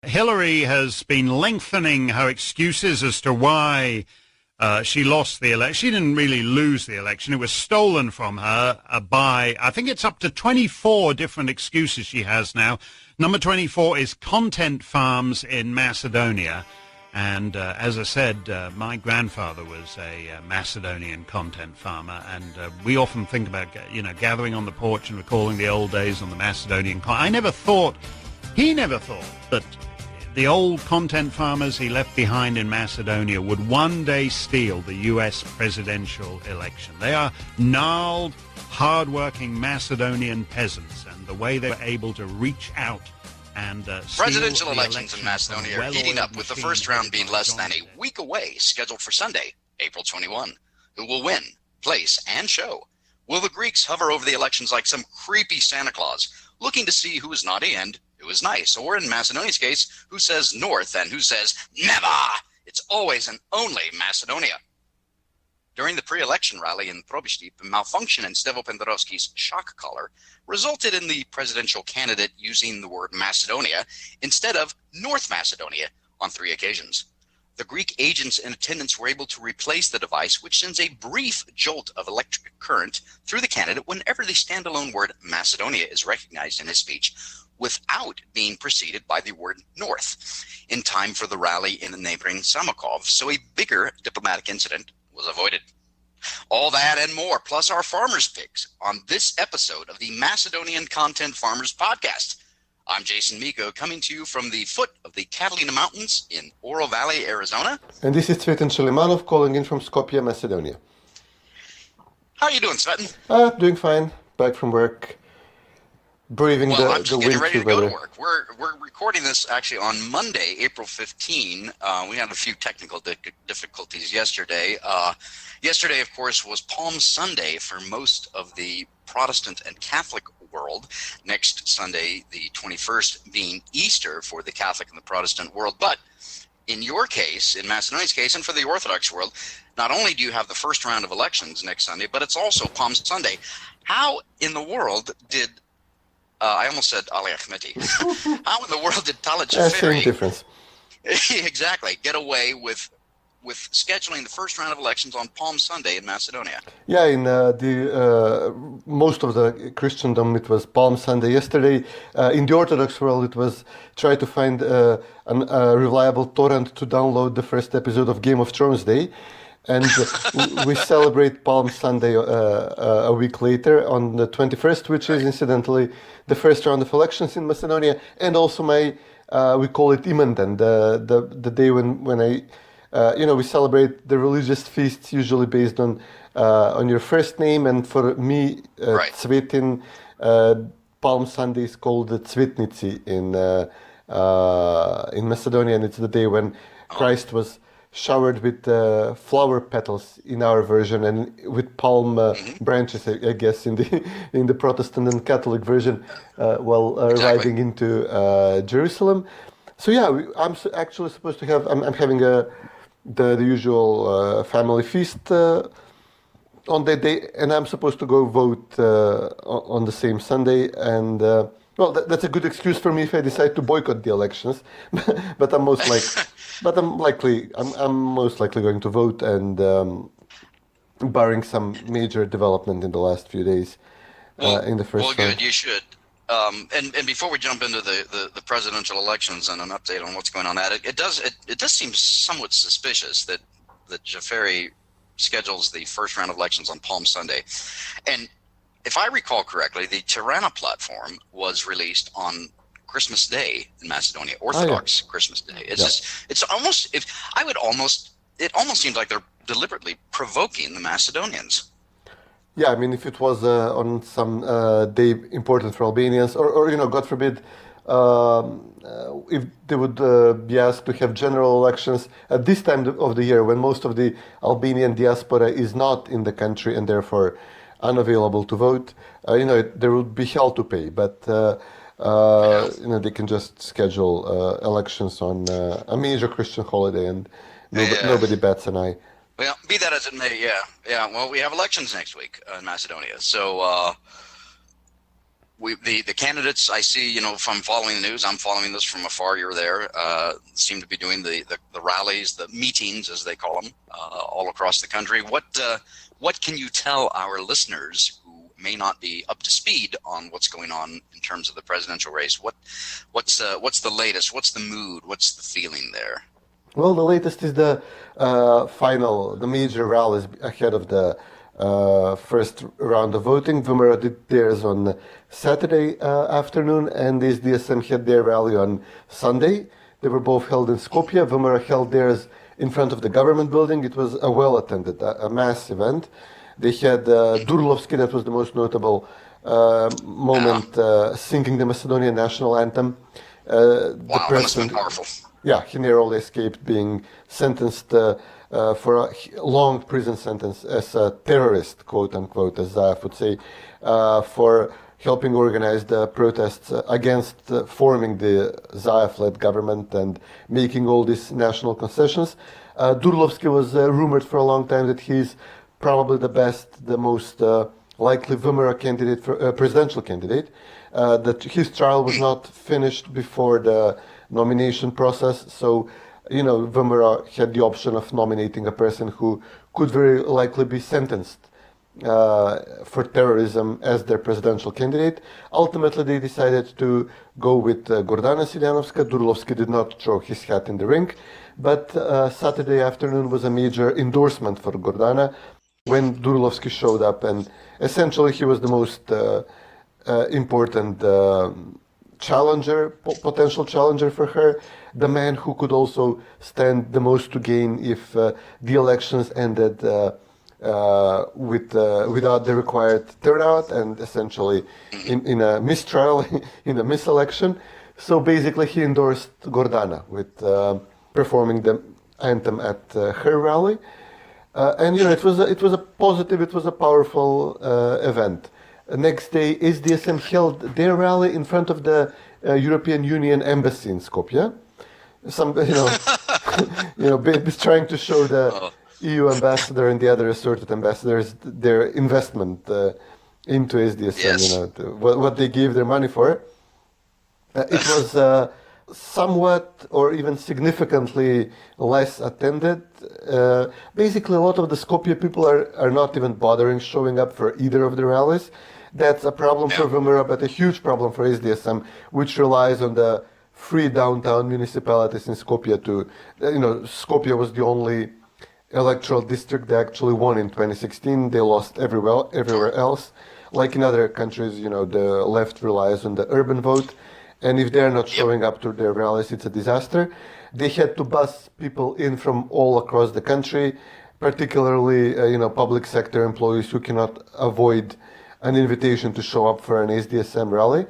Hillary has been lengthening her excuses as to why she lost the election. She didn't really lose the election. It was stolen from her by, I think it's up to 24 different excuses she has now. Number 24 is content farms in Macedonia. And as I said, my grandfather was a Macedonian content farmer, and we often think about, gathering on the porch and recalling the old days on the Macedonian. He never thought that the old content farmers he left behind in Macedonia would one day steal the U.S. presidential election. They are gnarled, hard-working Macedonian peasants, and the way they were able to reach out and presidential elections in Macedonia are heating up, with the first round being less than a week away, scheduled for Sunday, April 21. Who will win, place, and show? Will the Greeks hover over the elections like some creepy Santa Claus, looking to see who is naughty and who is nice? Or in Macedonia's case, who says north and who says never? It's always and only Macedonia. During the pre-election rally in Probishtip, a malfunction in Stevo Pendarovski's shock collar resulted in the presidential candidate using the word Macedonia instead of North Macedonia on 3 occasions. The Greek agents in attendance were able to replace the device, which sends a brief jolt of electric current through the candidate whenever the standalone word Macedonia is recognized in his speech, without being preceded by the word North, in time for the rally in the neighboring Samokov, so a bigger diplomatic incident was avoided. All that and more, plus our farmers' picks, on this episode of the Macedonian Content Farmers Podcast. I'm Jason Miko, coming to you from the foot of the Catalina Mountains in Oro Valley, Arizona. And this is Cvetin Suleimanov calling in from Skopje, Macedonia. How are you doing, Cvetin? Doing fine. Back from work. Breathing I'm just getting ready to go weather. to work. We're recording this actually on Monday, April 15. We had a few technical difficulties yesterday. Yesterday, of course, was Palm Sunday for most of the Protestant and Catholic world. Next Sunday, the 21st, being Easter for the Catholic and the Protestant world. But in your case, in Macedonia's case, and for the Orthodox world, not only do you have the first round of elections next Sunday, but it's also Palm Sunday. How in the world did I almost said Ali Ahmeti. How in the world did Talat Xhaferi Same difference. exactly get away with scheduling the first round of elections on Palm Sunday in Macedonia? Yeah, in most of the Christendom, it was Palm Sunday yesterday. In the Orthodox world, it was try to find a reliable torrent to download the first episode of Game of Thrones Day. And we celebrate Palm Sunday a week later on the 21st, which is incidentally the first round of elections in Macedonia, and also we call it Imandan, the day when we celebrate the religious feasts usually based on your first name, and for me, Cvetin, Palm Sunday is called the Cvetnici in Macedonia, and it's the day when Christ was showered with flower petals in our version, and with palm branches, I guess, in the Protestant and Catholic version, riding into Jerusalem. So yeah, I'm actually supposed to have. I'm having the usual family feast on that day, and I'm supposed to go vote on the same Sunday. And that's a good excuse for me if I decide to boycott the elections. but I'm most likely going to vote, and barring some major development in the last few days in the first. Well, good. You should. And before we jump into the presidential elections and an update on what's going on it does seem somewhat suspicious that Xhaferi schedules the first round of elections on Palm Sunday, and if I recall correctly, the Tirana platform was released on Christmas Day in Macedonia, Orthodox Christmas Day. It almost seems like they're deliberately provoking the Macedonians. Yeah, I mean, if it was on some day important for Albanians, or God forbid, if they would be asked to have general elections at this time of the year when most of the Albanian diaspora is not in the country and therefore unavailable to vote, there would be hell to pay. But they can just schedule elections on a major Christian holiday, and nobody bats an eye. Well, be that as it may, yeah. Well, we have elections next week in Macedonia, so the candidates I see, if I'm following the news, I'm following this from afar. You're there. Seem to be doing the rallies, the meetings, as they call them, all across the country. What can you tell our listeners who may not be up to speed on what's going on in terms of the presidential race? What's the latest? What's the mood? What's the feeling there? Well, the latest is the major rallies ahead of the first round of voting. Vimera did theirs on Saturday afternoon, and the SDSM had their rally on Sunday. They were both held in Skopje. Vimera held theirs in front of the government building. It was a well-attended, a mass event. They had Durlovski, that was the most notable moment, singing the Macedonian national anthem. Wow, that must have been powerful. Yeah, he narrowly escaped being sentenced for a long prison sentence as a terrorist, quote unquote, as Zaev would say, for helping organize the protests against forming the Zaev-led government and making all these national concessions. Durlovski was rumored for a long time that he's probably the best, the most likely Vimera candidate, for presidential candidate. That his trial was not finished before the nomination process, so Vimera had the option of nominating a person who could very likely be sentenced for terrorism as their presidential candidate. Ultimately, they decided to go with Gordana Siljanovska. Durlovski did not throw his hat in the ring, but Saturday afternoon was a major endorsement for Gordana when Durlovski showed up, and essentially he was the most important potential challenger for her, the man who could also stand the most to gain if the elections ended without the required turnout and essentially in a mistrial, in a miselection. So basically he endorsed Gordana with performing the anthem at her rally. And it was a positive, it was a powerful event. Next day, SDSM held their rally in front of the European Union embassy in Skopje. Trying to show the EU ambassador and the other assorted ambassadors their investment into SDSM. Yes. What they gave their money for. It was somewhat or even significantly less attended. Basically, a lot of the Skopje people are not even bothering showing up for either of the rallies. That's a problem for Vimera, but a huge problem for SDSM, which relies on the free downtown municipalities in Skopje to, Skopje was the only electoral district they actually won in 2016. They lost everywhere else. Like in other countries, the left relies on the urban vote. And if they're not showing up to their rallies, it's a disaster. They had to bus people in from all across the country, particularly, public sector employees who cannot avoid an invitation to show up for an SDSM rally.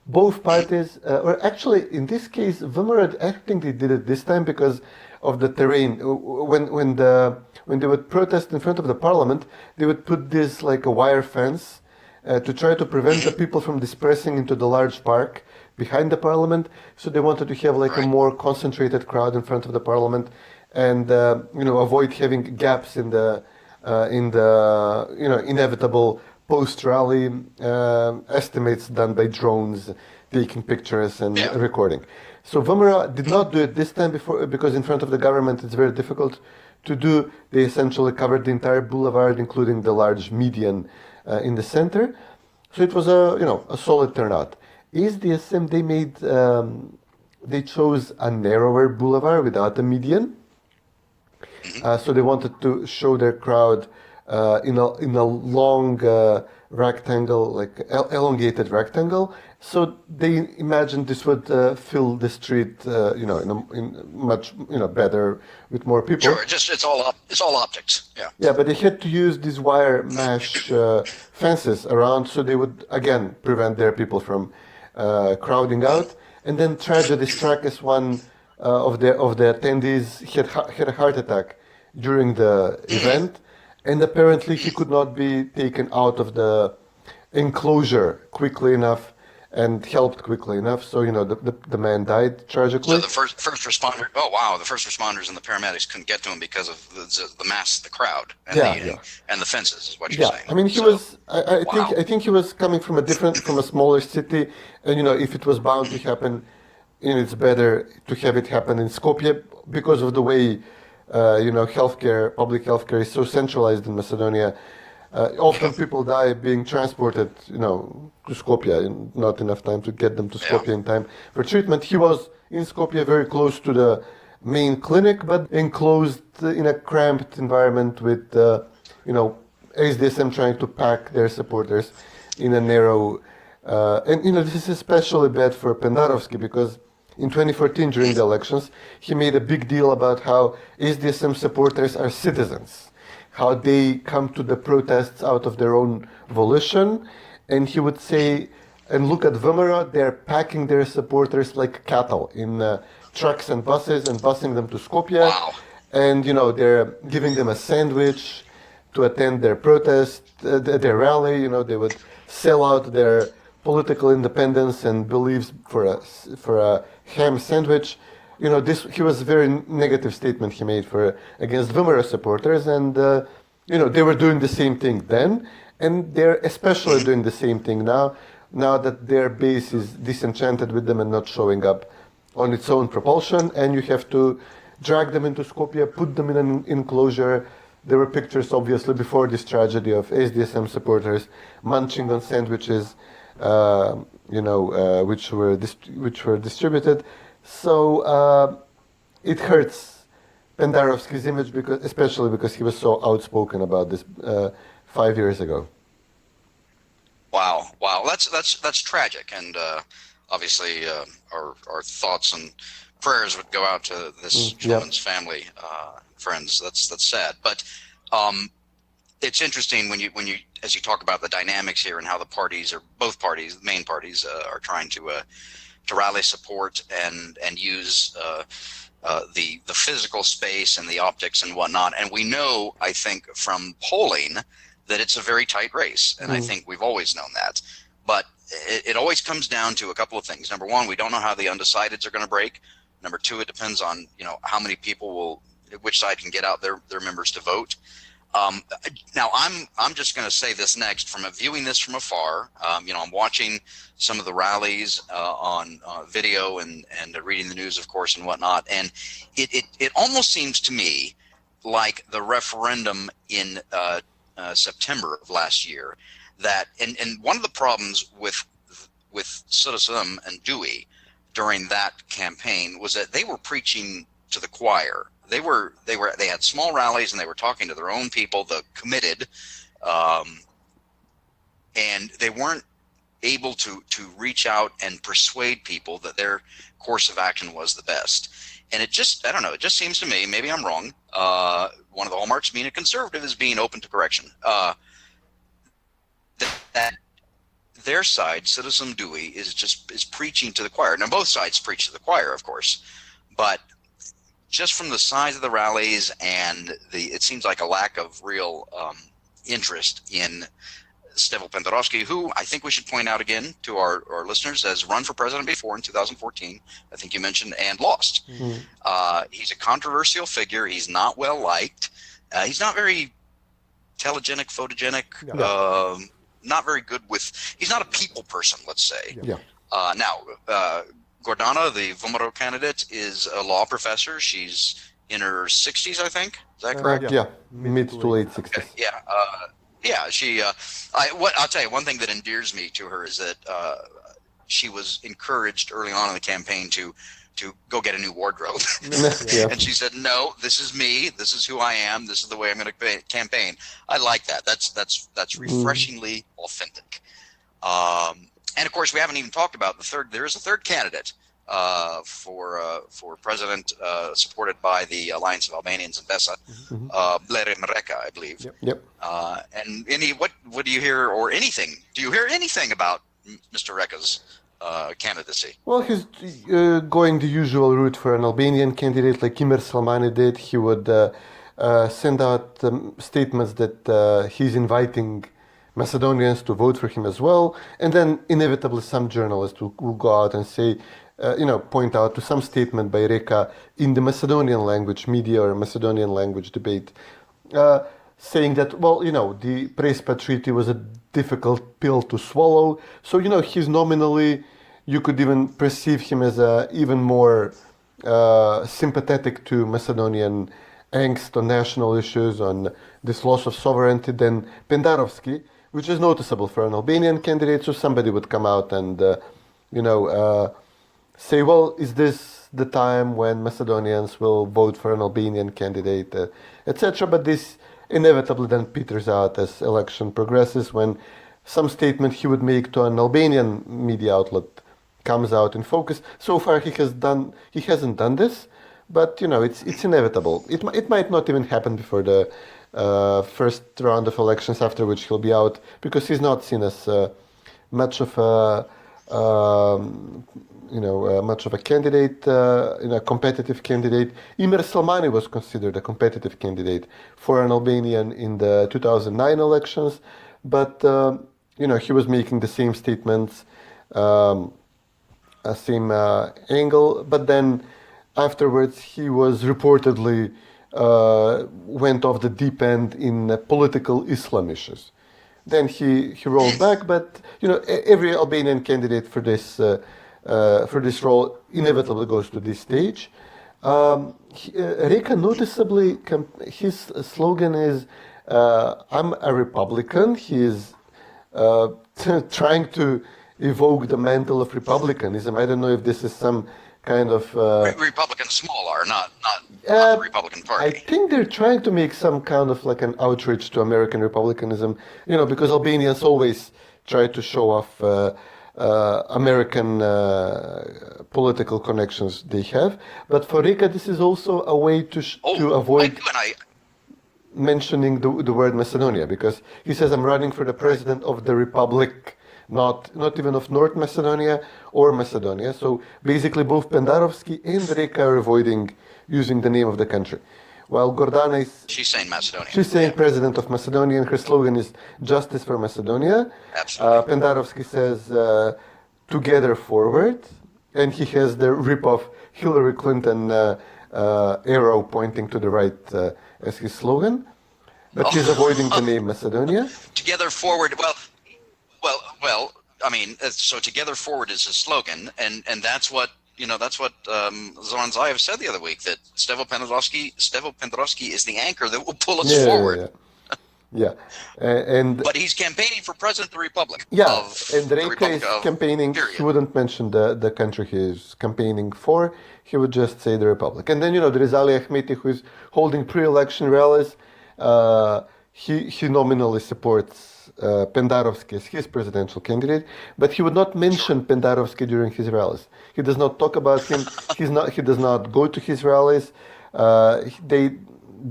Both parties, or actually in this case, Vimera, I think they did it this time because of the terrain. When they would protest in front of the parliament, they would put this like a wire fence to try to prevent the people from dispersing into the large park behind the parliament. So they wanted to have like a more concentrated crowd in front of the parliament, and avoid having gaps in the inevitable post-rally estimates done by drones, taking pictures and recording. So Vimera did not do it this time because in front of the government it's very difficult to do. They essentially covered the entire boulevard, including the large median in the center. So it was a solid turnout. SDSM, they chose a narrower boulevard without a median. So they wanted to show their crowd in a long rectangle, like elongated rectangle. So they imagined this would fill the street, in much better with more people. Sure, it's all optics. Yeah. Yeah, but they had to use these wire mesh fences around, so they would again prevent their people from crowding out. And then tragedy struck as one of the attendees had a heart attack during the event. And apparently he could not be taken out of the enclosure quickly enough and helped quickly enough. So, the man died tragically. So the first responder, oh wow, the first responders and the paramedics couldn't get to him because of the crowd and the fences, is what you're saying. I mean, he was. I think he was coming from a smaller city, and if it was bound to happen, it's better to have it happen in Skopje because of the way, public healthcare is so centralized in Macedonia. Often people die being transported, to Skopje, and not enough time to get them to Skopje in time for treatment. He was in Skopje, very close to the main clinic, but enclosed in a cramped environment with, SDSM trying to pack their supporters in a narrow. This is especially bad for Pendarovski because in 2014, during the elections, he made a big deal about how SDSM supporters are citizens, how they come to the protests out of their own volition. And he would say, and look at Vomero, they're packing their supporters like cattle in trucks and buses and busing them to Skopje. Wow. And, they're giving them a sandwich to attend their protest, their rally. They would sell out their political independence and beliefs for a ham sandwich. He was a very negative statement he made against Vomero supporters, and they were doing the same thing then, and they're especially doing the same thing now that their base is disenchanted with them and not showing up on its own propulsion, and you have to drag them into Skopje, put them in an enclosure. There were pictures, obviously, before this tragedy of SDSM supporters munching on sandwiches, which were distributed. So it hurts Pendarovski's image, especially because he was so outspoken about this 5 years ago. Wow, that's tragic, and obviously our thoughts and prayers would go out to this woman's family, friends. That's sad, but it's interesting when you as you talk about the dynamics here and how both parties, the main parties, are trying to rally support and use the physical space and the optics and whatnot. And we know, I think, from polling that it's a very tight race, and I think we've always known that. But it always comes down to a couple of things. Number one, we don't know how the undecideds are going to break. Number two, it depends on how many people which side can get out their members to vote. Now I'm just going to say this next from viewing this from afar. I'm watching some of the rallies on video and reading the news, of course, and whatnot. And it almost seems to me like the referendum in September of last year that, and one of the problems with Citizen and Dewey during that campaign was that they were preaching to the choir. They had small rallies and they were talking to their own people, the committed, and they weren't able to reach out and persuade people that their course of action was the best. And it just seems to me, maybe I'm wrong, one of the hallmarks of being a conservative is being open to correction. That their side, Citizen Dewey, is preaching to the choir. Now both sides preach to the choir, of course, but just from the size of the rallies and it seems like a lack of real interest in Stevo Pendarovski, who I think we should point out again to our listeners has run for president before in 2014, I think you mentioned, and lost. Mm-hmm. He's a controversial figure. He's not well liked. He's not very telegenic, photogenic, not very good he's not a people person, let's say. Yeah. Now, Gordana, the Vomero candidate, is a law professor. She's in her 60s, I think. Is that correct? Yeah, mid to late 60s. Okay. Yeah. She. I'll tell you, one thing that endears me to her is that she was encouraged early on in the campaign to go get a new wardrobe, and she said, "No, this is me. This is who I am. This is the way I'm going to campaign." I like that. That's refreshingly authentic. And of course, we haven't even talked about the third. There is a third candidate for president, supported by the Alliance of Albanians in Besa, Bleri Mreka, I believe. Yep. And what do you hear or anything? Do you hear anything about Mr. Reka's candidacy? Well, he's going the usual route for an Albanian candidate, like Imer Salmani did. He would send out statements that he's inviting Macedonians to vote for him as well. And then inevitably some journalists will go out and say, point out to some statement by Reka in the Macedonian language media or Macedonian language debate, saying that, the Prespav Treaty was a difficult pill to swallow. So, he's nominally, you could even perceive him as even more sympathetic to Macedonian angst on national issues, on this loss of sovereignty than Pendarovski, which is noticeable for an Albanian candidate. So somebody would come out and, say, well, is this the time when Macedonians will vote for an Albanian candidate, etc. But this inevitably then peters out as election progresses, when some statement he would make to an Albanian media outlet comes out in focus. So far he hasn't done this, but it's inevitable. It might not even happen before the first round of elections, after which he'll be out, because he's not seen as much of a candidate, a competitive candidate. Imer Salmani was considered a competitive candidate for an Albanian in the 2009 elections, but he was making the same statements, same angle, but then afterwards he was reportedly went off the deep end in political Islam issues. Then he rolled back, but every Albanian candidate for this role inevitably goes to this stage. Reka noticeably, his slogan is "I'm a Republican." He is trying to evoke the mantle of republicanism. I don't know if this is some kind of Republican small R, not the Republican Party. I think they're trying to make some kind of like an outreach to American republicanism, because Albanians always try to show off American political connections they have. But for Reka, this is also a way to avoid mentioning the word Macedonia, because he says, I'm running for the president of the Republic, not even of North Macedonia or Macedonia. So basically both Pendarovski and Reka are avoiding using the name of the country. While Gordana she's saying Macedonia. She's saying president of Macedonia, and her slogan is Justice for Macedonia. Absolutely. Pendarovski says Together Forward, and he has the rip-off Hillary Clinton arrow pointing to the right as his slogan. But he's avoiding the name Macedonia. Together Forward, well, I mean, so Together Forward is his slogan, and that's what Zoran Zaev said the other week, that Stevo Pendarovski is the anchor that will pull us forward. Yeah. But he's campaigning for president of the Republic. Yeah, and Reka is campaigning. He wouldn't mention the country he is campaigning for. He would just say the Republic. And then, there is Ali Ahmeti, who is holding pre-election rallies. He nominally supports Pendarovski as his presidential candidate, but he would not mention Pendarovski during his rallies. He does not talk about him. He does not go to his rallies. They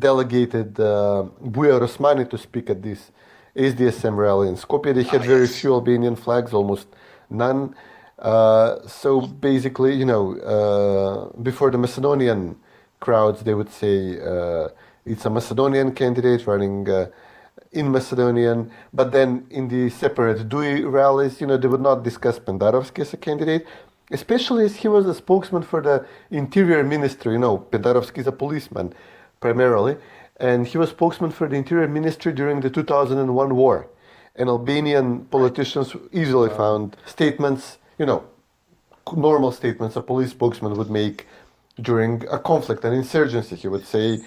delegated Buja Osmani to speak at this SDSM rally in Skopje. They had very few Albanian flags, almost none. So basically, before the Macedonian crowds, they would say it's a Macedonian candidate running in Macedonian, but then in the separate DUI rallies, they would not discuss Pendarovski as a candidate, especially as he was a spokesman for the Interior Ministry. Pendarovski is a policeman primarily, and he was spokesman for the Interior Ministry during the 2001 war. And Albanian politicians easily found statements, normal statements a police spokesman would make during a conflict, an insurgency. He would say,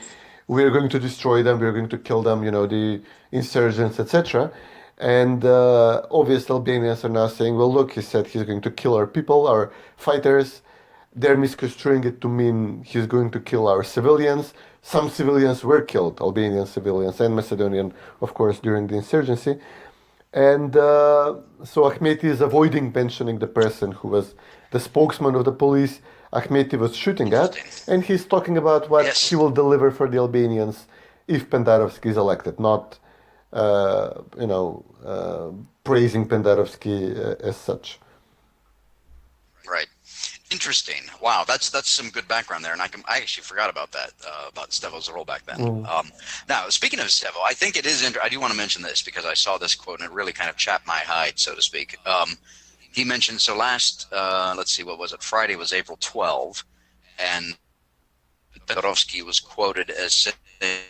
we're going to destroy them, we're going to kill them, the insurgents, etc. And obviously Albanians are now saying, well, look, he said he's going to kill our people, our fighters. They're misconstruing it to mean he's going to kill our civilians. Some civilians were killed, Albanian civilians and Macedonian, of course, during the insurgency. And so Ahmeti is avoiding mentioning the person who was the spokesman of the police Ahmeti was shooting at, and he's talking about what he will deliver for the Albanians if Pendarovski is elected, not praising Pendarovski as such. Right. Interesting. Wow, that's some good background there, and I actually forgot about that about Stevo's role back then. Now, speaking of Stevo, I think it is. I do want to mention this because I saw this quote and it really kind of chapped my hide, so to speak. He mentioned last. Let's see, what was it? Friday was April 12, and Dimovski was quoted as saying,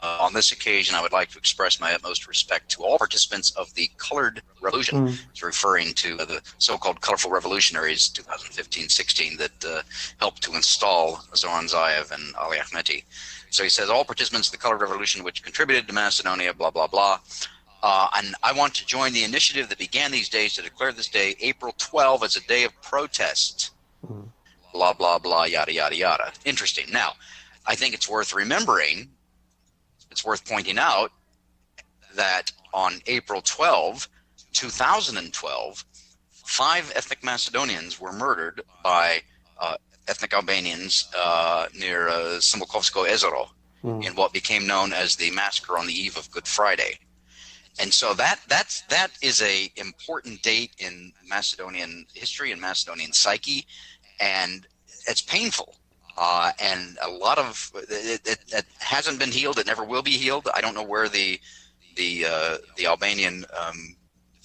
on this occasion, I would like to express my utmost respect to all participants of the Colored Revolution. He's referring to the so-called colorful revolutionaries 2015-16 that helped to install Zoran Zaev and Ali Ahmeti. So he says, all participants of the Colored Revolution which contributed to Macedonia, blah, blah, blah. And I want to join the initiative that began these days to declare this day, April 12, as a day of protest. Blah, blah, blah, yada, yada, yada. Interesting. Now, I think it's worth remembering, it's worth pointing out that on April 12, 2012, 5 ethnic Macedonians were murdered by ethnic Albanians near Simbolkovsko Jezero in what became known as the massacre on the eve of Good Friday. And so that is a important date in Macedonian history and Macedonian psyche, and it's painful. And a lot of it hasn't been healed. It never will be healed. I don't know where the Albanian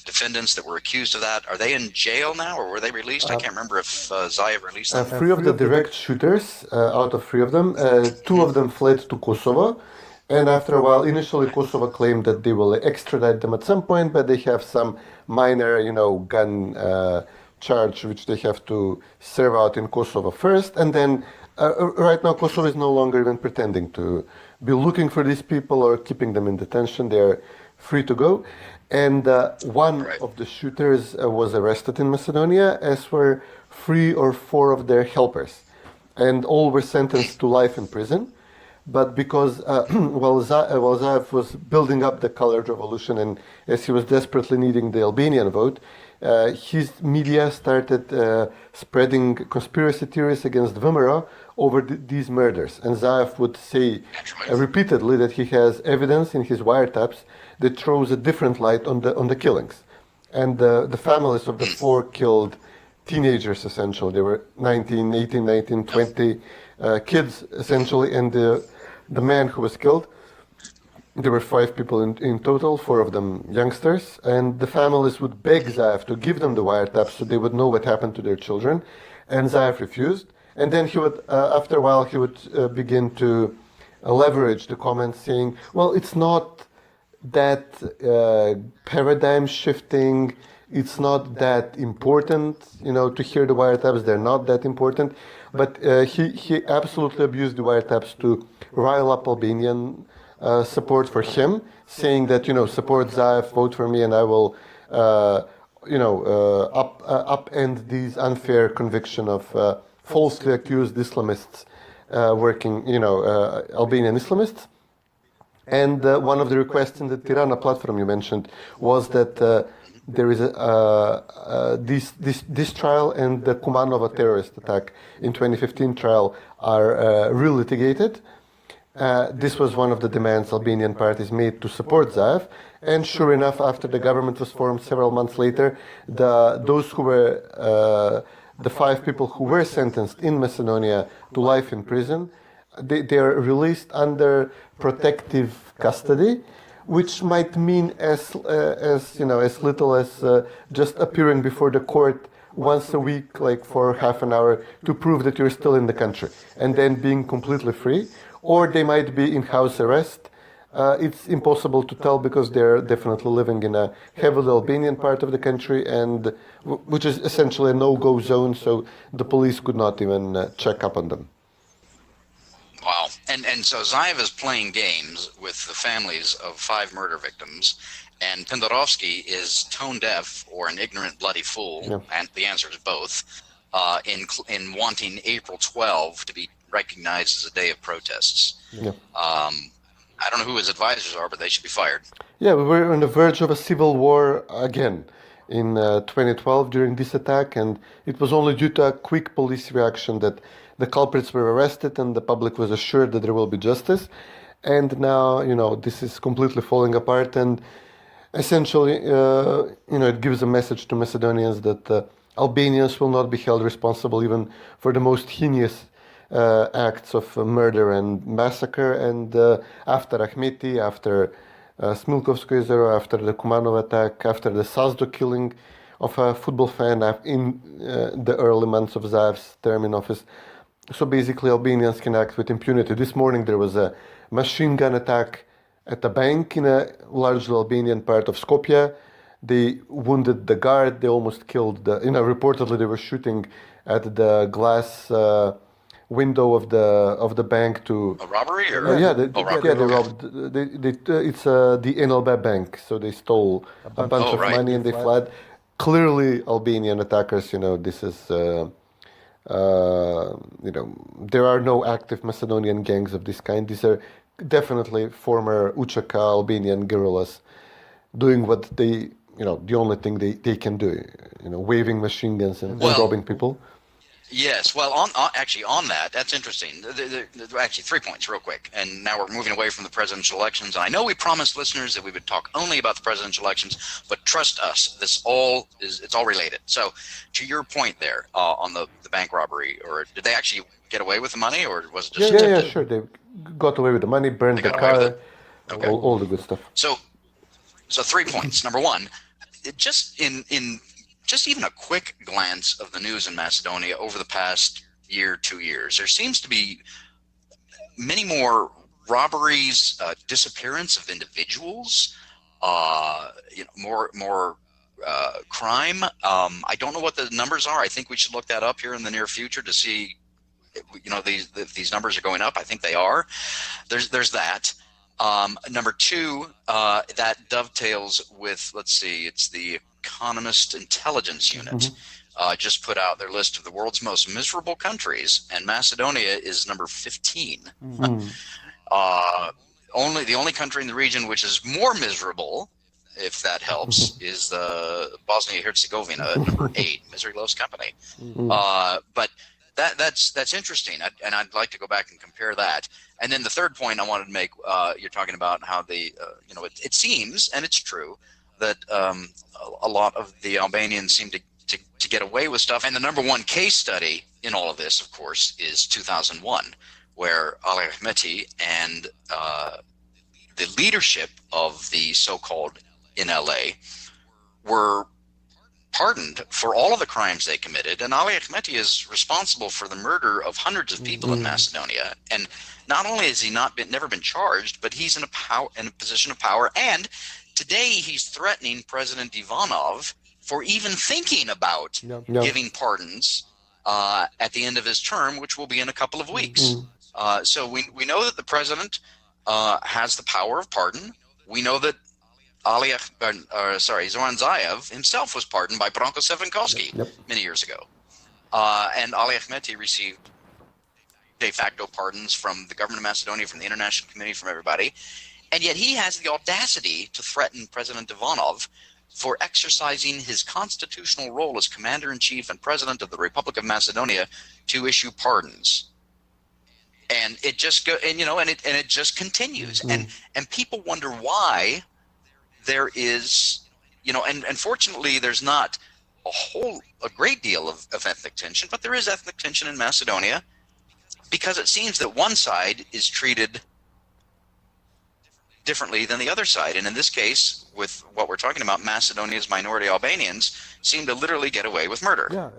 defendants that were accused of that, are they in jail now, or were they released? I can't remember if Zaev released them. 3 of the direct shooters, out of 3 of them, 2 of them fled to Kosovo. And after a while, initially Kosovo claimed that they will extradite them at some point, but they have some minor, gun charge which they have to serve out in Kosovo first. And then right now Kosovo is no longer even pretending to be looking for these people or keeping them in detention. They are free to go. And one of the shooters was arrested in Macedonia, as were 3 or 4 of their helpers. And all were sentenced to life in prison. But because while Zaev was building up the Colored Revolution, and as he was desperately needing the Albanian vote, his media started spreading conspiracy theories against VMRO over these murders. And Zaev would say repeatedly that he has evidence in his wiretaps that throws a different light on the killings. And the families of the 4 killed teenagers, essentially. They were 19, 18, 19, 20 kids, essentially, and the man who was killed, there were 5 people in total, 4 of them youngsters, and the families would beg Zaev to give them the wiretaps so they would know what happened to their children, and Zaev refused. And then he would, after a while, he would begin to leverage the comments saying, well, it's not that paradigm shifting, it's not that important, to hear the wiretaps, they're not that important. But he absolutely abused the wiretaps to rile up Albanian support for him, saying that, support Zaev, vote for me, and I will, upend these unfair conviction of falsely accused Islamists working, Albanian Islamists. And one of the requests in the Tirana platform you mentioned was that there is this trial and the Kumanova terrorist attack in 2015 trial are re-litigated. This was one of the demands Albanian parties made to support Zaev. And sure enough, after the government was formed several months later, those who were the 5 people who were sentenced in Macedonia to life in prison, they are released under protective custody, which might mean as little as just appearing before the court once a week, like for half an hour, to prove that you're still in the country, and then being completely free. Or they might be in house arrest. It's impossible to tell because they're definitely living in a heavily Albanian part of the country, and which is essentially a no-go zone, so the police could not even check up on them. Wow. And so Zaev is playing games with the families of 5 murder victims, and Dimovski is tone deaf or an ignorant bloody fool, and the answer is both, in wanting April 12 to be recognized as a day of protests. I don't know who his advisors are, but they should be fired. Yeah, we were on the verge of a civil war again in 2012 during this attack, and it was only due to a quick police reaction that the culprits were arrested and the public was assured that there will be justice. And now, this is completely falling apart, and essentially, it gives a message to Macedonians that Albanians will not be held responsible even for the most heinous acts of murder and massacre. And after Ahmeti, after Smilkovsko Jezero, after the Kumanov attack, after the Sazdo killing of a football fan in the early months of Zaev's term in office. So basically Albanians can act with impunity. This morning there was a machine gun attack at a bank in a largely Albanian part of Skopje. They wounded the guard. They almost killed reportedly they were shooting at the glass window of the bank to a robbery or robbery. They robbed. It's the NLB bank. So they stole a bunch of money and they fled. Clearly, Albanian attackers. This is. There are no active Macedonian gangs of this kind. These are definitely former UÇK Albanian guerrillas doing what they, the only thing they can do, waving machine guns and robbing people. Yes, well, on that, that's interesting. Actually, 3 points real quick, and now we're moving away from the presidential elections. I know we promised listeners that we would talk only about the presidential elections, but trust us, it's all related. So, to your point there on the bank robbery, or did they actually get away with the money, or was it just yeah, sure, they got away with the money, burned the car, okay. all the good stuff. So 3 points. Number one, just even a quick glance of the news in Macedonia over the past year, 2 years, there seems to be many more robberies, disappearance of individuals, more crime. I don't know what the numbers are. I think we should look that up here in the near future to see, these numbers are going up. I think they are. There's that. Number two, that dovetails with, let's see, it's the Economist Intelligence Unit just put out their list of the world's most miserable countries, and Macedonia is number 15. Mm-hmm. The only country in the region which is more miserable, if that helps, is the Bosnia-Herzegovina at number 8. Misery loves company. Mm-hmm. But that's interesting, and I'd like to go back and compare that. And then the third point I wanted to make, you're talking about how it seems, and it's true, that a lot of the Albanians seem to get away with stuff. And the number one case study in all of this, of course, is 2001, where Ali Ahmeti and the leadership of the so-called NLA were pardoned for all of the crimes they committed. And Ali Ahmeti is responsible for the murder of hundreds of people in Macedonia. And not only has he never been charged, but he's in a position of power. And today he's threatening President Ivanov for even thinking about giving pardons at the end of his term, which will be in a couple of weeks. So we know that the president has the power of pardon. We know that Zoran Zaev himself was pardoned by Branko Crvenkovski many years ago. And Ali Ahmeti received de facto pardons from the government of Macedonia, from the international community, from everybody. And yet he has the audacity to threaten President Ivanov for exercising his constitutional role as commander-in-chief and president of the Republic of Macedonia to issue pardons. And it just it just continues. And people wonder why there is, and fortunately there's not a great deal of ethnic tension, but there is ethnic tension in Macedonia because it seems that one side is treated differently than the other side. And in this case, with what we're talking about, Macedonia's minority Albanians seem to literally get away with murder. Yeah.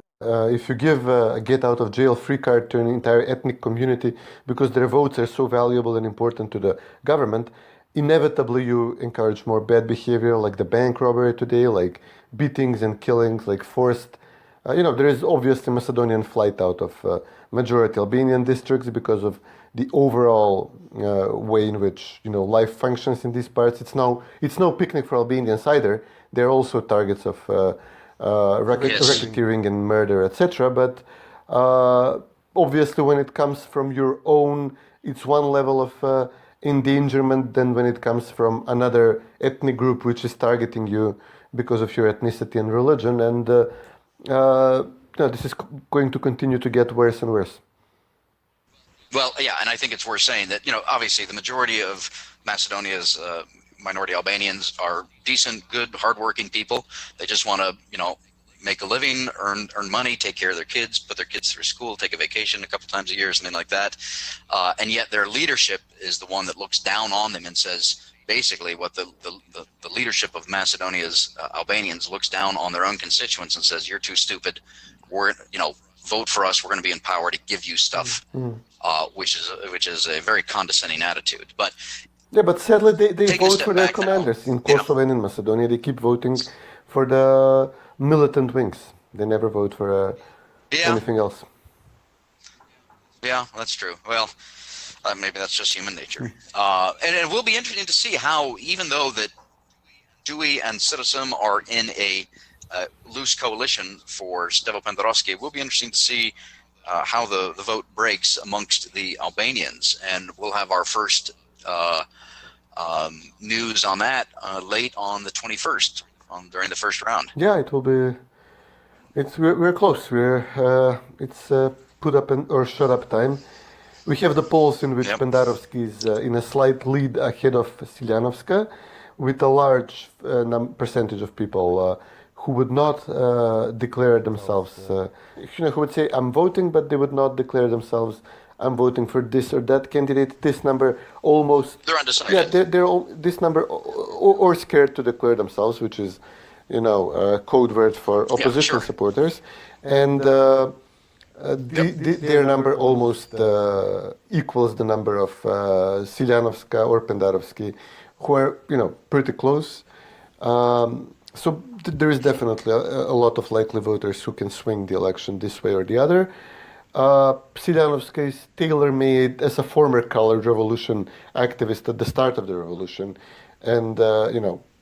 If you give a get-out-of-jail-free card to an entire ethnic community because their votes are so valuable and important to the government, inevitably you encourage more bad behavior, like the bank robbery today, like beatings and killings, like forced. There is obviously Macedonian flight out of majority Albanian districts because of the overall way in which life functions in these parts. It's no picnic for Albanians either. They're also targets of racketeering and murder, etc. But obviously, when it comes from your own, it's one level of endangerment than when it comes from another ethnic group which is targeting you because of your ethnicity and religion. And this is going to continue to get worse and worse. Well, yeah, and I think it's worth saying that, obviously the majority of Macedonia's minority Albanians are decent, good, hardworking people. They just want to, make a living, earn money, take care of their kids, put their kids through school, take a vacation a couple times a year, something like that. And yet their leadership is the one that looks down on them and says, basically what the leadership of Macedonia's Albanians looks down on their own constituents and says, you're too stupid. We're, vote for us. We're going to be in power to give you stuff, which is a very condescending attitude. But sadly they vote for their commanders in Kosovo and in Macedonia. They keep voting for the militant wings. They never vote for anything else. Yeah, that's true. Well, maybe that's just human nature. And it will be interesting to see how, even though that Dewey and Citizen are in a loose coalition for Stevo Pendarovski, it will be interesting to see how the vote breaks amongst the Albanians. And we'll have our first news on that late on the 21st, during the first round. Yeah, it will be. We're close. It's put up or shut up time. We have the polls in which Pendarovski is in a slight lead ahead of Siljanovska, with a large percentage of people who would not declare themselves, who would say, I'm voting, but they would not declare themselves, I'm voting for this or that candidate. This number almost... They're undecided. Yeah, they're this number, or scared to declare themselves, which is, a code word for opposition supporters. And their number almost equals the number of Siljanovska or Pendarovski, who are, pretty close. So there is definitely a lot of likely voters who can swing the election this way or the other. Siljanovska is tailor-made as a former colored revolution activist at the start of the revolution, and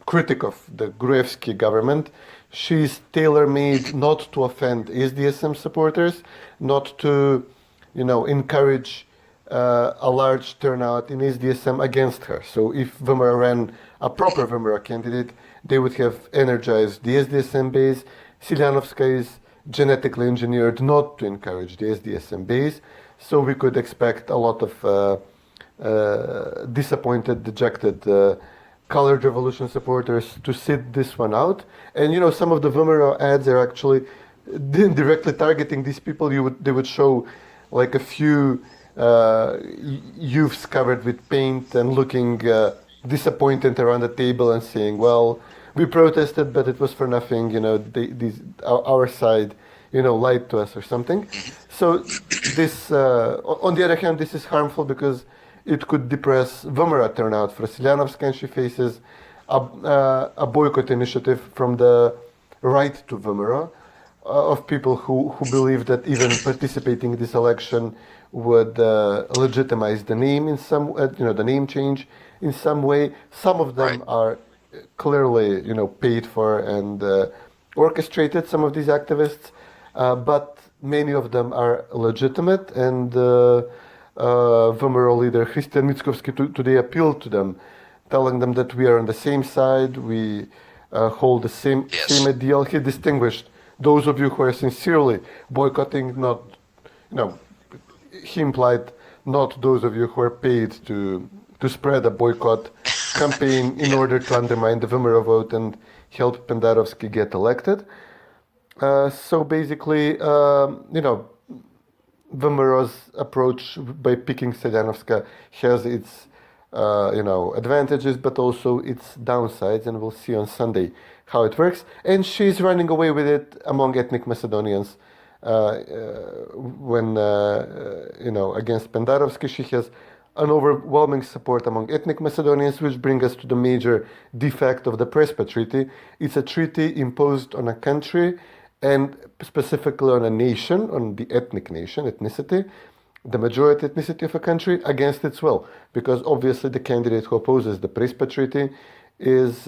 critic of the Gruevski government. She's tailor-made not to offend SDSM supporters, not to, encourage a large turnout in SDSM against her. So if VMRO ran a proper VMRO candidate, they would have energized the SDSM base. Siljanovska is genetically engineered not to encourage the SDSM base, so we could expect a lot of disappointed, dejected colored revolution supporters to sit this one out. And some of the VMRO ads are actually directly targeting these people. They would show like a few youths covered with paint and looking disappointed around the table and saying, well, we protested, but it was for nothing, our side, lied to us or something. So this, on the other hand, this is harmful because it could depress VMRO turnout for Siljanovska, and she faces a boycott initiative from the right to VMRO of people who believe that even participating in this election would legitimize the name in some, the name change in some way. Some of them are clearly, paid for and orchestrated, some of these activists, but many of them are legitimate, and VMRO leader Christian Mickovski today appealed to them, telling them that we are on the same side, we hold the same ideal. He distinguished those of you who are sincerely boycotting, not, he implied not those of you who are paid to spread a boycott campaign in order to undermine the VMRO vote and help Pendarovski get elected. So basically, VMRO's approach by picking Siljanovska has its, advantages, but also its downsides, and we'll see on Sunday how it works. And she's running away with it among ethnic Macedonians. When, against Pendarovski, she has an overwhelming support among ethnic Macedonians, which brings us to the major defect of the Prespav Treaty. It's a treaty imposed on a country and specifically on a nation, on the ethnic nation, ethnicity, the majority ethnicity of a country, against its will. Because obviously the candidate who opposes the Prespav Treaty is,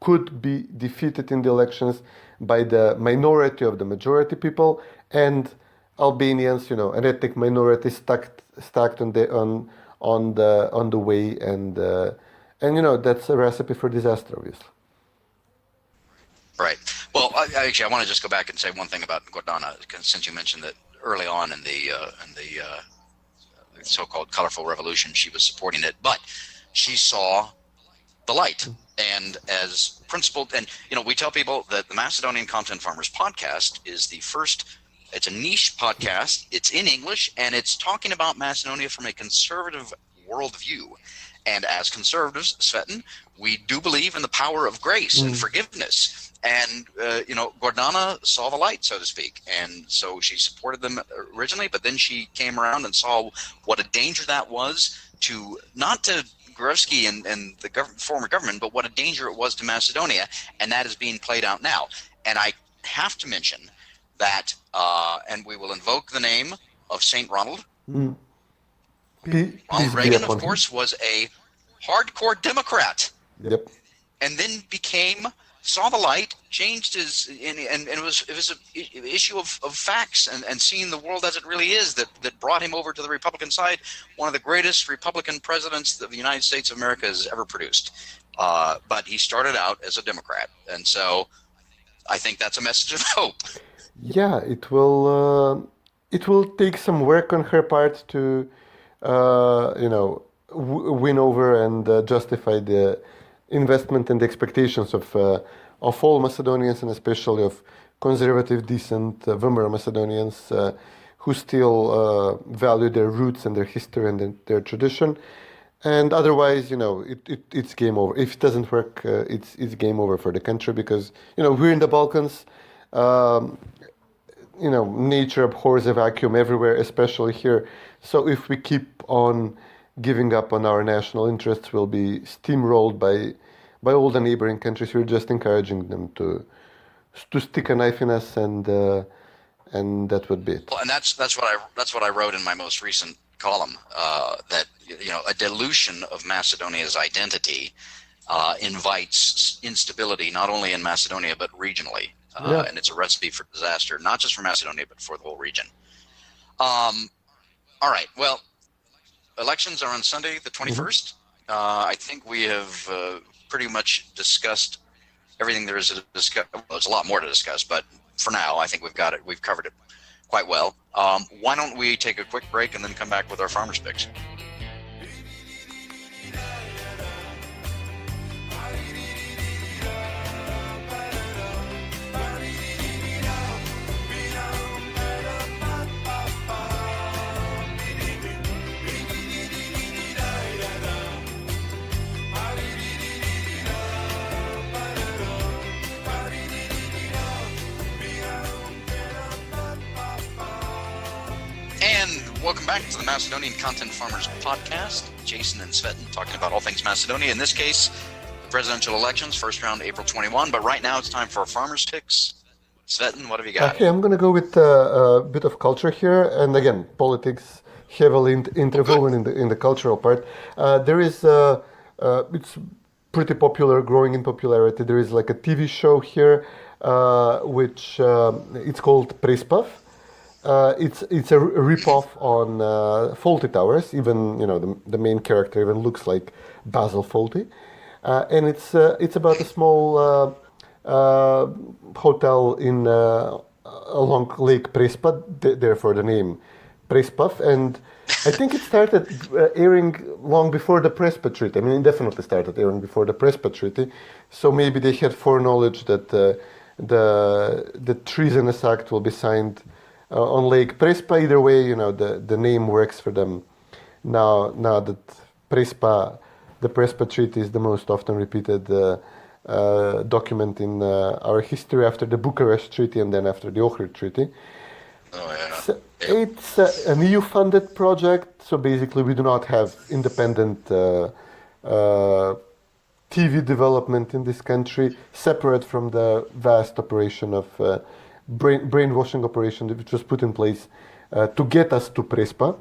could be defeated in the elections by the minority of the majority people, and Albanians, an ethnic minority stacked on the way, and that's a recipe for disaster, obviously. Right. Well, I want to just go back and say one thing about Gordana, since you mentioned that early on in the so-called colorful revolution, she was supporting it, but she saw the light, and as principled. And we tell people that the Macedonian Content Farmers Podcast is the first. It's a niche podcast. It's in English, and it's talking about Macedonia from a conservative worldview. And as conservatives, Cvetin, we do believe in the power of grace and forgiveness. And, Gordana saw the light, so to speak. And so she supported them originally, but then she came around and saw what a danger that was not to Gruevski and the former government, but what a danger it was to Macedonia. And that is being played out now. And I have to mention that, and we will invoke the name of St. Ronald. Ronald Reagan, of course, was a hardcore Democrat. Yep. And then saw the light, changed his, and it was an issue of facts and seeing the world as it really is that brought him over to the Republican side. One of the greatest Republican presidents that the United States of America has ever produced. But he started out as a Democrat. And so I think that's a message of hope. Yeah, it will take some work on her part to win over and justify the investment and the expectations of all Macedonians, and especially of conservative, decent Weimar Macedonians who still value their roots and their history and their tradition. And otherwise, it's game over. If it doesn't work, it's game over for the country, because we're in the Balkans. Nature abhors a vacuum everywhere, especially here. So if we keep on giving up on our national interests, we'll be steamrolled by all the neighboring countries. We're just encouraging them to stick a knife in us, and that would be it. Well, and that's what I wrote in my most recent column, that a dilution of Macedonia's identity invites instability not only in Macedonia but regionally. And it's a recipe for disaster, not just for Macedonia, but for the whole region. All right. Well, elections are on Sunday, the 21st. I think we have pretty much discussed everything there is to discuss. Well, there's a lot more to discuss, but for now, I think we've got it. We've covered it quite well. Why don't we take a quick break and then come back with our farmers' picks? Welcome back to the Macedonian Content Farmers Podcast. Jason and Cvetin talking about all things Macedonia. In this case, the presidential elections, first round April 21. But right now it's time for our farmers' picks. Cvetin, what have you got? Okay, I'm going to go with a bit of culture here. And again, politics heavily interwoven in the cultural part. There is, it's pretty popular, growing in popularity. There is like a TV show here, which it's called Prespav. It's a rip-off on Fawlty Towers. Even the main character even looks like Basil Fawlty, and it's about a small hotel in along Lake Prespa, therefore the name Prespav. And I think it started airing long before the Prespa Treaty. I mean, it definitely started airing before the Prespa Treaty. So maybe they had foreknowledge that the treasonous act will be signed on Lake Prespa. Either way, the name works for them. Now that the Prespa Treaty is the most often repeated document in our history, after the Bucharest Treaty and then after the Ohrid Treaty. Oh, yeah. So it's an EU-funded project, so basically we do not have independent TV development in this country, separate from the vast operation of brainwashing operation which was put in place to get us to Prespa.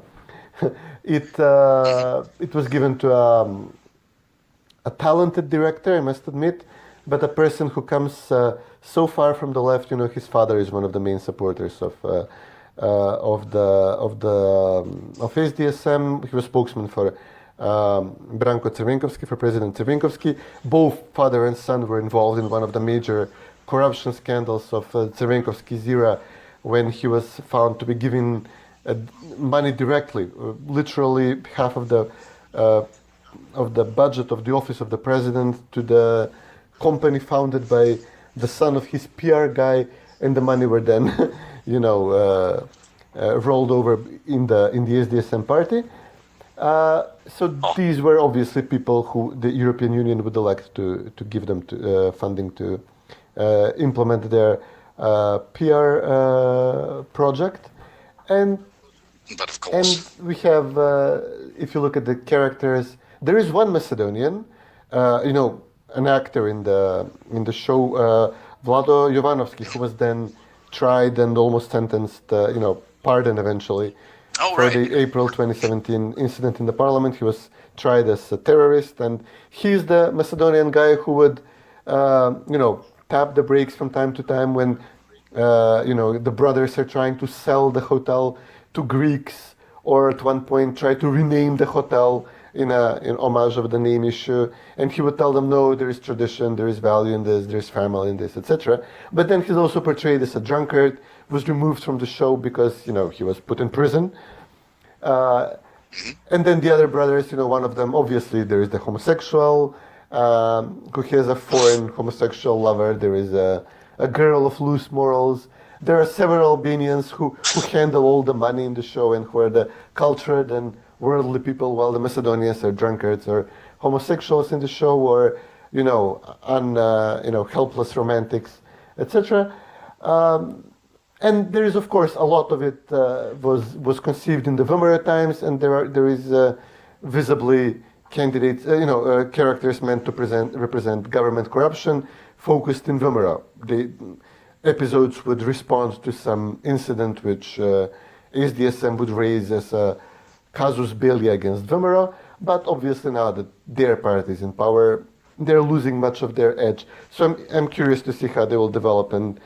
It was given to a talented director, I must admit, but a person who comes so far from the left. His father is one of the main supporters of SDSM. He was spokesman for Branko Crvenkovski, for President Crvenkovski. Both father and son were involved in one of the major corruption scandals of Crvenkovski's era, when he was found to be giving money directly. Literally half of the budget of the office of the president to the company founded by the son of his PR guy, and the money were then, rolled over in the SDSM party. So these were obviously people who the European Union would elect to give them funding to implement their PR project. But of course. And we have, if you look at the characters, there is one Macedonian, an actor in the show, Vlado Jovanovski, who was then tried and almost sentenced, pardoned eventually for the April 2017 incident in the parliament. He was tried as a terrorist, and he's the Macedonian guy who would, tap the brakes from time to time when, the brothers are trying to sell the hotel to Greeks, or at one point try to rename the hotel in homage of the name issue, and he would tell them, no, there is tradition, there is value in this, there is family in this, etc. But then he's also portrayed as a drunkard, was removed from the show because, he was put in prison. And then the other brothers, one of them, obviously, there is the homosexual, who has a foreign homosexual lover, there is a girl of loose morals. There are several Albanians who handle all the money in the show and who are the cultured and worldly people, while the Macedonians are drunkards or homosexuals in the show, or helpless romantics, etc. And there is, of course, a lot of it was conceived in the Vomero times, and there is visibly candidates, characters meant to represent government corruption, focused in Vomero. The episodes would respond to some incident which SDSM would raise as a casus belli against Vomero, but obviously now that their party is in power, they're losing much of their edge. So I'm curious to see how they will develop, and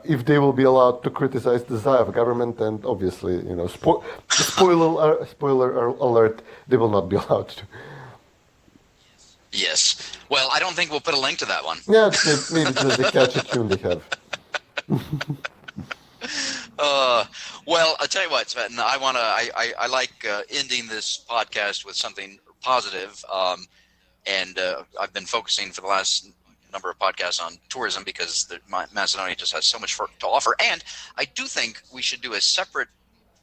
if they will be allowed to criticize the Zaev government, and obviously, spoiler alert, they will not be allowed to. Yes. Well, I don't think we'll put a link to that one. Yeah, maybe it's the catchy tune they have. Well, I'll tell you what, Cvetin, I like ending this podcast with something positive. And I've been focusing for the last number of podcasts on tourism because Macedonia just has so much to offer. And I do think we should do a separate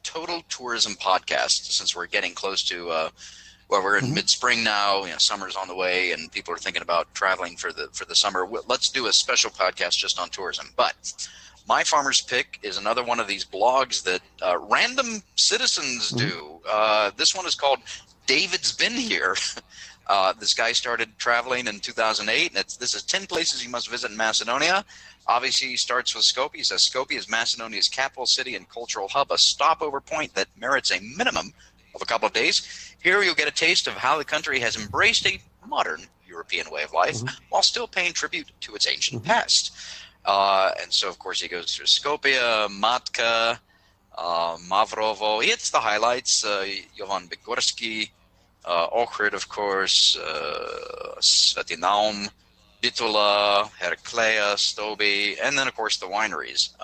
total tourism podcast, since we're getting close to we're in mid-spring now. Summer's on the way, and people are thinking about traveling for the summer. Let's do a special podcast just on tourism. But My Farmer's Pick is another one of these blogs that random citizens do. This one is called David's Been Here. This guy started traveling in 2008, and this is 10 places you must visit in Macedonia. Obviously, he starts with Skopje. He says Skopje is Macedonia's capital city and cultural hub, a stopover point that merits a minimum of a couple of days. Here you'll get a taste of how the country has embraced a modern European way of life while still paying tribute to its ancient past. And so, of course, he goes through Skopje, Matka, Mavrovo. He hits the highlights, Jovan Bigorski, Ohrid, of course, Cvetin, Bitula, Heraclea, Stobi, and then, of course, the wineries.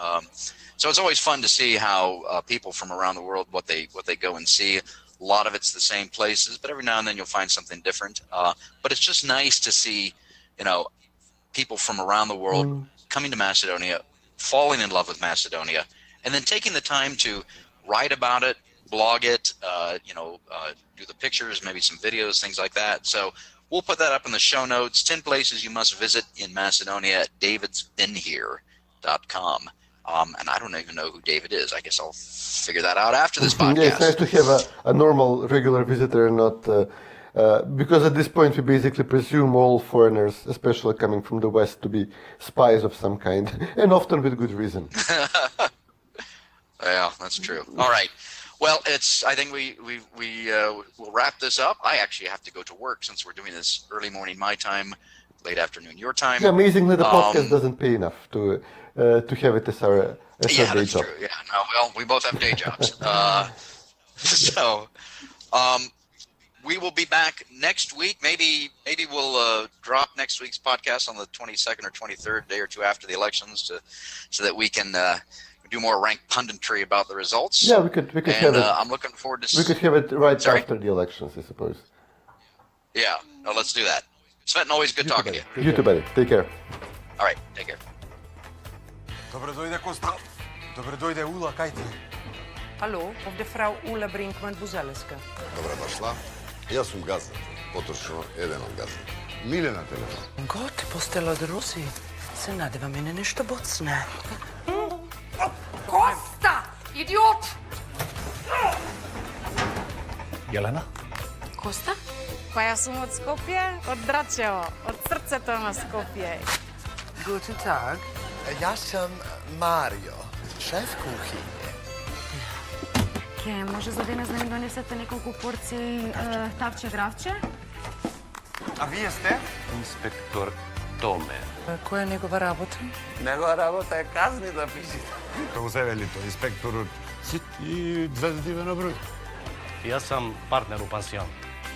So it's always fun to see how people from around the world, what they go and see. A lot of it's the same places, but every now and then you'll find something different. But it's just nice to see, people from around the world coming to Macedonia, falling in love with Macedonia, and then taking the time to write about it, blog it, do the pictures, maybe some videos, things like that. So we'll put that up in the show notes. 10 places you must visit in Macedonia at davidsbeenhere.com. And I don't even know who David is. I guess I'll figure that out after this podcast. Yeah, it's nice to have a normal, regular visitor, not because at this point we basically presume all foreigners, especially coming from the West, to be spies of some kind, and often with good reason. Yeah, that's true. All right. Well, I think we'll wrap this up. I actually have to go to work since we're doing this early morning my time, late afternoon your time. Yeah, amazingly, the podcast doesn't pay enough to have it as our day that's job. True. Yeah, no, well, we both have day jobs. We will be back next week. Maybe we'll drop next week's podcast on the 22nd or 23rd, day or two after the elections, so that we can do more ranked punditry about the results. Yeah, we could have it. I'm looking forward to. We could have it right after the elections, I suppose. Yeah, no, let's do that. Cvetin, always good talking to you. You too, buddy. Take care. All right, take care. Dobro dojde, Kosta. Dobro dojde, Ula, kaj ti? Hallo, ovdje frau Ula Brinkman-Buzeleska. Dobrodošla. Ja sam gazda, potočno jedan od gazda. Miljana telefon. Gott, postelo od Rusi. Se nadeva mene nešto bocne. Kosta! Idiot! Jelena? Kosta? Pa ja sam od Skopje, od Dračevo, od srceta na Skopje. Guten Tag. Ja sam Mario, šef kuhinje. Ke, može za danas da mi donesete nekoliko porciji tavče gravče? A vi jeste? Inspektor Tome. Koja je njegova rabota? Njegova rabota je kazni da pišite. Kako se veli to, inspektor sit i zvezdive na broj. Ja sam partner u pansionu.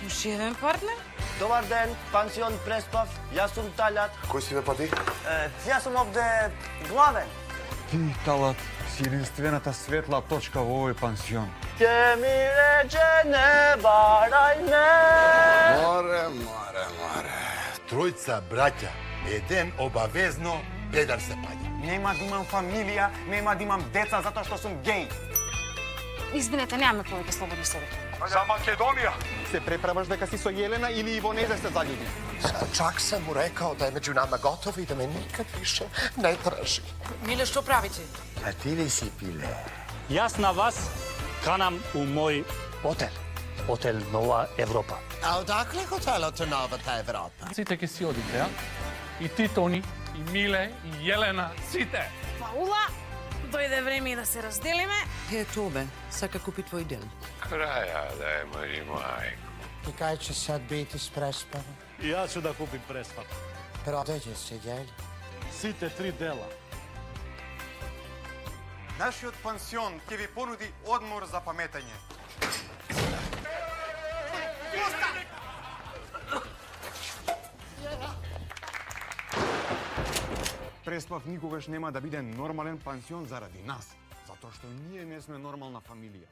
Još jedan partner? Dobar den, pansion Prespav, ja sam Talat. Koji si me pa ti? Ja sam ovde glaven. Ti, Talat, si jedinstveната светла точка во овој пансион. Ke mi reče ne varaj me. More. Trojica braća, jedan obavezno pedar se palja. Нема да имам фамилија, нема да имам деца затоа што сум геј. Извинете, нямаме повече слободни съвети. За Македонија! Se prepravаш дека си со Јелена или Ивонезе се залjubi? Čak sam mu rekao da je među nama gotovo i da me nikad više ne traži. Mile, što pravite? A ti li si pile? Jaz na vas kanam u moj hotel. Hotel Nova Evropa. A odakle hotelo to Nova ta Evropa? Site che si odite, ja? I ti, Toni, i Mile, i Jelena, site! Paula, dojde vreme da se razdelime. He, Tome, saka kupi tvoj del. Kraja, daj moji majku. I kaj će sad biti s Prespavom? Ja ću da kupim Prespav. Prodaje se, jel? Site 3 dela. Нашиот пансион ќе ви понуди одмор за паметање. Преспав никогаш нема да биде нормален пансион заради нас, затоа што ние не сме нормална фамилија.